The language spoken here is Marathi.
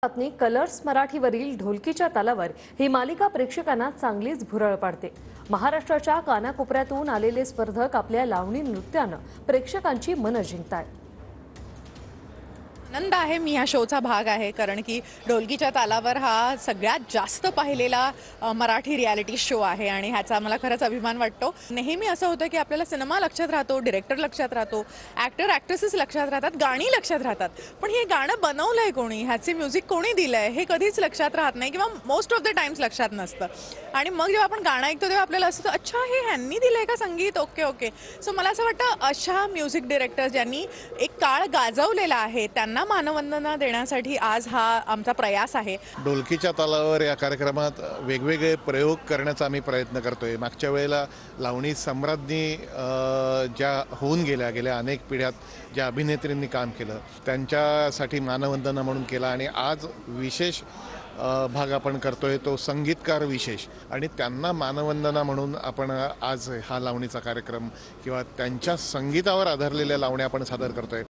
बातमी कलर्स मराठीवरील ढोलकीच्या तालावर ही मालिका प्रेक्षकांना चांगलीच भुरळ पाडते। महाराष्ट्राच्या कानाकोपऱ्यातून आलेले स्पर्धक आपल्या लावणी नृत्यानं प्रेक्षकांची मनं जिंकतात। आनंद आहे मी ह्या शोचा भाग आहे कारण की ढोलकीच्या तालावर हा सगळ्यात जास्त पाहिलेला मराठी रियालिटी शो आहे आणि ह्याचा मला खरंच अभिमान वाटतो। नेहमी असं होतं की आपल्याला सिनेमा लक्षात राहतो, डायरेक्टर लक्षात राहतो, ॲक्टर ॲक्ट्रेसेस लक्षात राहतात, गाणी लक्षात राहतात, पण हे गाणं बनवलंय कोणी, ह्याचे म्युझिक कोणी दिलंय हे कधीच लक्षात राहत नाही किंवा मोस्ट ऑफ द टाइम्स लक्षात नसतं। आणि मग जेव्हा आपण गाणं ऐकतो तेव्हा आपल्याला असं अच्छा हे ह्यांनी दिलंय का संगीत, ओके ओके। सो मला असं वाटतं अशा म्युझिक डायरेक्टर ज्यांनी एक काळ गाजवलेला आहे त्यांना मानवंदना देण्यासाठी आज हा आमचा प्रयास आहे। ढोलकीच्या तालावर या कार्यक्रमात वेगवेगळे प्रयोग करण्याचा आम्ही प्रयत्न करतोय। मागच्या वेळेला लावणी सम्राज्ञी ज्या होऊन गेल्या अनेक पिढ्यात ज्या अभिनेत्रींनी काम केलं त्यांच्यासाठी मानवंदना म्हणून केला आणि आज विशेष भाग आपण करतोय तो संगीतकार विशेष आणि त्यांना मानवंदना म्हणून आपण आज हा लावणीचा कार्यक्रम किंवा त्यांच्या संगीतावर आधारलेल्या लावण्या आपण सादर करतोय।